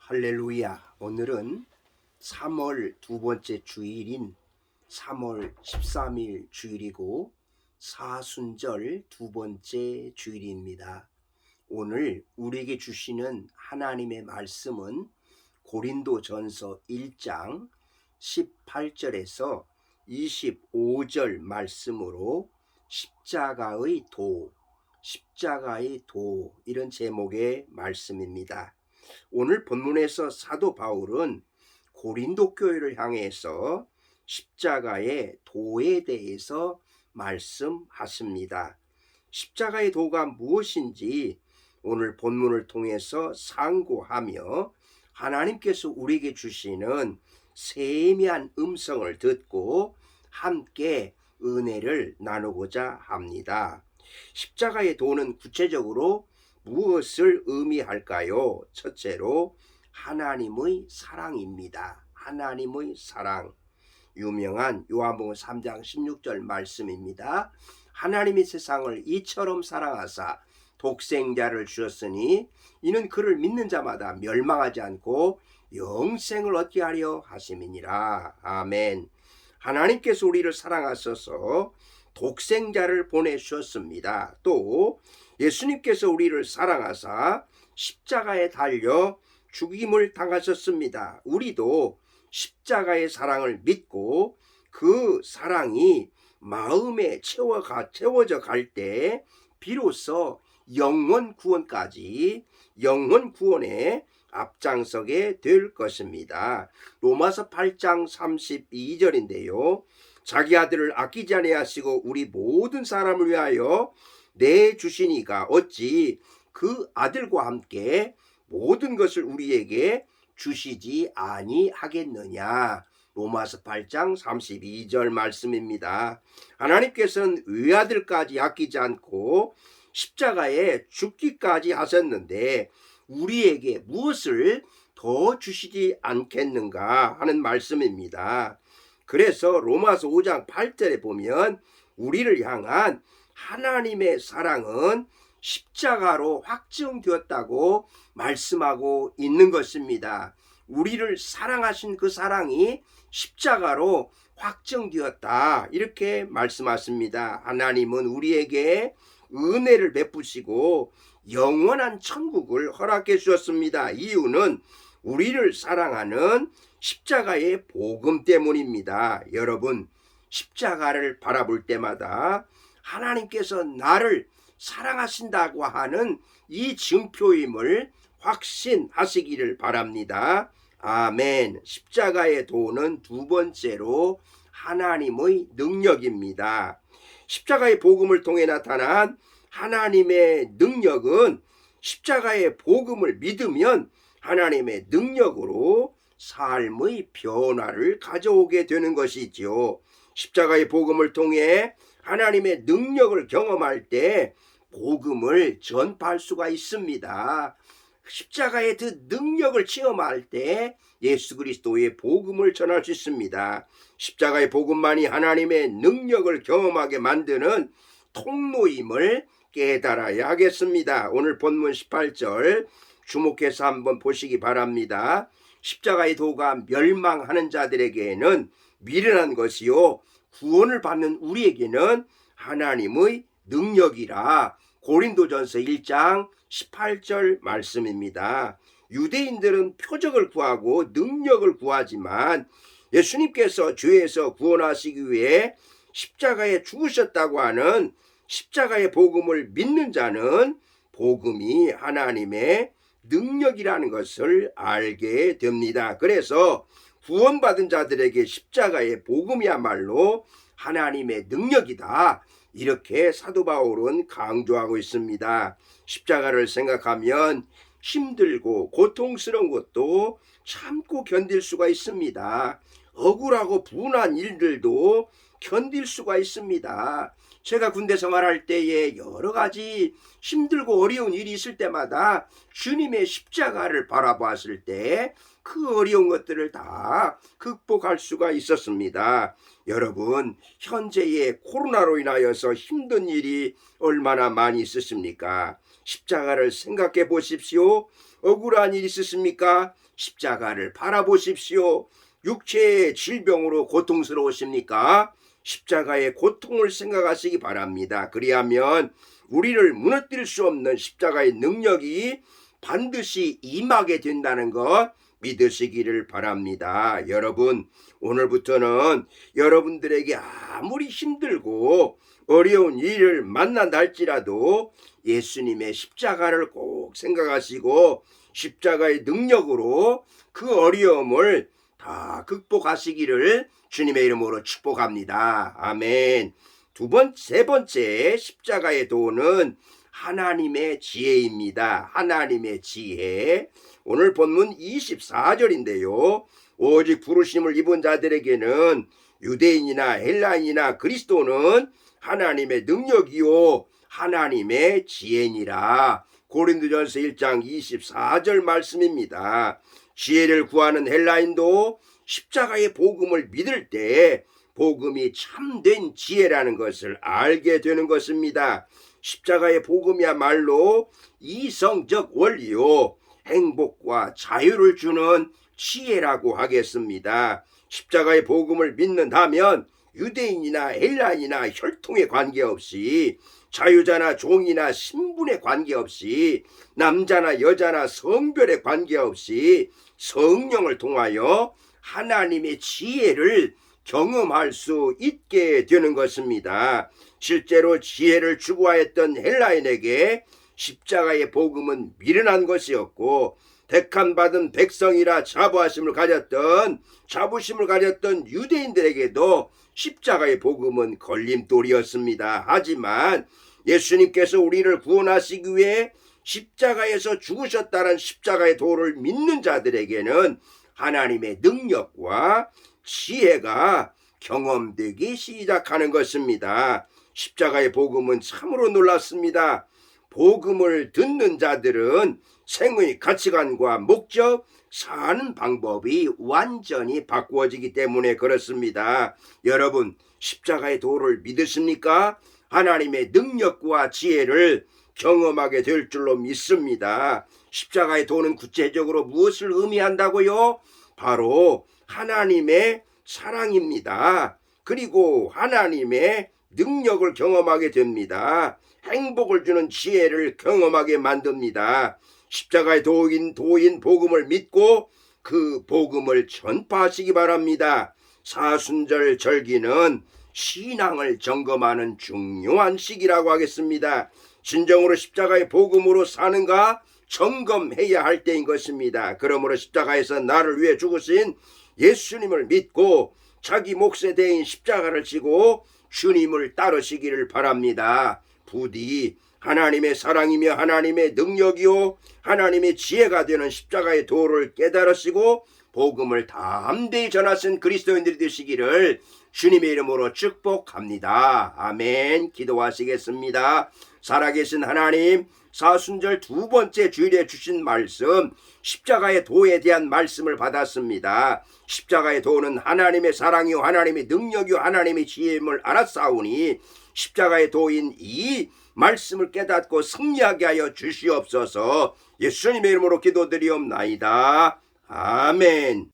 할렐루야. 오늘은 3월 두 번째 주일인 3월 13일 주일이고 사순절 두 번째 주일입니다. 오늘 우리에게 주시는 하나님의 말씀은 고린도전서 1장 18절에서 25절 말씀으로 십자가의 도 이런 제목의 말씀입니다. 오늘 본문에서 사도 바울은 고린도 교회를 향해서 십자가의 도에 대해서 말씀하십니다. 십자가의 도가 무엇인지 오늘 본문을 통해서 상고하며 하나님께서 우리에게 주시는 세미한 음성을 듣고 함께 은혜를 나누고자 합니다. 십자가의 도는 구체적으로 무엇을 의미할까요? 첫째로 하나님의 사랑입니다. 하나님의 사랑. 유명한 요한복음 3장 16절 말씀입니다. 하나님이 세상을 이처럼 사랑하사 독생자를 주셨으니 이는 그를 믿는 자마다 멸망하지 않고 영생을 얻게 하려 하심이니라. 아멘. 하나님께서 우리를 사랑하셔서 독생자를 보내주셨습니다. 또 예수님께서 우리를 사랑하사 십자가에 달려 죽임을 당하셨습니다. 우리도 십자가의 사랑을 믿고 그 사랑이 마음에 채워져 갈 때 비로소 영원 구원에 앞장서게 될 것입니다. 로마서 8장 32절인데요. 자기 아들을 아끼지 아니하시고 우리 모든 사람을 위하여 내주시니가 어찌 그 아들과 함께 모든 것을 우리에게 주시지 아니하겠느냐. 로마서 8장 32절 말씀입니다. 하나님께서는 외아들까지 아끼지 않고 십자가에 죽기까지 하셨는데 우리에게 무엇을 더 주시지 않겠는가 하는 말씀입니다. 그래서 로마서 5장 8절에 보면 우리를 향한 하나님의 사랑은 십자가로 확증되었다고 말씀하고 있는 것입니다. 우리를 사랑하신 그 사랑이 십자가로 확정되었다 이렇게 말씀하십니다. 하나님은 우리에게 은혜를 베푸시고 영원한 천국을 허락해 주셨습니다. 이유는 우리를 사랑하는 십자가의 복음 때문입니다. 여러분, 십자가를 바라볼 때마다 하나님께서 나를 사랑하신다고 하는 이 증표임을 확신하시기를 바랍니다. 아멘. 십자가의 도는 두 번째로 하나님의 능력입니다. 십자가의 복음을 통해 나타난 하나님의 능력은 십자가의 복음을 믿으면 하나님의 능력으로 삶의 변화를 가져오게 되는 것이지요. 십자가의 복음을 통해 하나님의 능력을 경험할 때 복음을 전파할 수가 있습니다. 십자가의 그 능력을 체험할 때 예수 그리스도의 복음을 전할 수 있습니다. 십자가의 복음만이 하나님의 능력을 경험하게 만드는 통로임을 깨달아야 하겠습니다. 오늘 본문 18절 주목해서 한번 보시기 바랍니다. 십자가의 도가 멸망하는 자들에게는 미련한 것이요 구원을 받는 우리에게는 하나님의 능력이라. 고린도전서 1장 18절 말씀입니다. 유대인들은 표적을 구하고 능력을 구하지만 예수님께서 죄에서 구원하시기 위해 십자가에 죽으셨다고 하는 십자가의 복음을 믿는 자는 복음이 하나님의 능력이라는 것을 알게 됩니다. 그래서 구원받은 자들에게 십자가의 복음이야말로 하나님의 능력이다. 이렇게 사도 바울은 강조하고 있습니다. 십자가를 생각하면 힘들고 고통스러운 것도 참고 견딜 수가 있습니다. 억울하고 분한 일들도 견딜 수가 있습니다. 제가 군대 생활할 때에 여러 가지 힘들고 어려운 일이 있을 때마다 주님의 십자가를 바라봤을 때 그 어려운 것들을 다 극복할 수가 있었습니다. 여러분, 현재의 코로나로 인하여서 힘든 일이 얼마나 많이 있으십니까? 십자가를 생각해 보십시오. 억울한 일 있으십니까? 십자가를 바라보십시오. 육체의 질병으로 고통스러우십니까? 십자가의 고통을 생각하시기 바랍니다. 그리하면 우리를 무너뜨릴 수 없는 십자가의 능력이 반드시 임하게 된다는 것 믿으시기를 바랍니다. 여러분, 오늘부터는 여러분들에게 아무리 힘들고 어려운 일을 만난다 할지라도 예수님의 십자가를 꼭 생각하시고 십자가의 능력으로 그 어려움을 다 극복하시기를 주님의 이름으로 축복합니다. 아멘. 세 번째 십자가의 도는 하나님의 지혜입니다. 하나님의 지혜. 오늘 본문 24절인데요. 오직 부르심을 입은 자들에게는 유대인이나 헬라인이나 그리스도는 하나님의 능력이요 하나님의 지혜니라. 고린도전서 1장 24절 말씀입니다. 지혜를 구하는 헬라인도 십자가의 복음을 믿을 때 복음이 참된 지혜라는 것을 알게 되는 것입니다. 십자가의 복음이야말로 이성적 원리요 행복과 자유를 주는 지혜라고 하겠습니다. 십자가의 복음을 믿는다면 유대인이나 헬라인이나 혈통에 관계없이 자유자나 종이나 신분에 관계없이 남자나 여자나 성별에 관계없이 성령을 통하여 하나님의 지혜를 경험할 수 있게 되는 것입니다. 실제로 지혜를 추구하였던 헬라인에게 십자가의 복음은 미련한 것이었고 택함받은 백성이라 자부심을 가졌던 유대인들에게도 십자가의 복음은 걸림돌이었습니다. 하지만 예수님께서 우리를 구원하시기 위해 십자가에서 죽으셨다는 십자가의 도를 믿는 자들에게는 하나님의 능력과 지혜가 경험되기 시작하는 것입니다. 십자가의 복음은 참으로 놀랍습니다. 복음을 듣는 자들은 생의 가치관과 목적, 사는 방법이 완전히 바꾸어지기 때문에 그렇습니다. 여러분, 십자가의 도를 믿으십니까? 하나님의 능력과 지혜를 경험하게 될 줄로 믿습니다. 십자가의 도는 구체적으로 무엇을 의미한다고요? 바로 하나님의 사랑입니다. 그리고 하나님의 능력을 경험하게 됩니다. 행복을 주는 지혜를 경험하게 만듭니다. 십자가의 도인 복음을 믿고 그 복음을 전파하시기 바랍니다. 사순절 절기는 신앙을 점검하는 중요한 시기라고 하겠습니다. 진정으로 십자가의 복음으로 사는가 점검해야 할 때인 것입니다. 그러므로 십자가에서 나를 위해 죽으신 예수님을 믿고 자기 몫에 대인 십자가를 지고 주님을 따르시기를 바랍니다. 부디 하나님의 사랑이며 하나님의 능력이요 하나님의 지혜가 되는 십자가의 도를 깨달으시고 복음을 담대히 전하신 그리스도인들이 되시기를 주님의 이름으로 축복합니다. 아멘. 기도하시겠습니다. 살아계신 하나님, 사순절 두 번째 주일에 주신 말씀, 십자가의 도에 대한 말씀을 받았습니다. 십자가의 도는 하나님의 사랑이요 하나님의 능력이요 하나님의 지혜임을 알았사오니 십자가의 도인 이 말씀을 깨닫고 승리하게 하여 주시옵소서. 예수님의 이름으로 기도드리옵나이다. 아멘.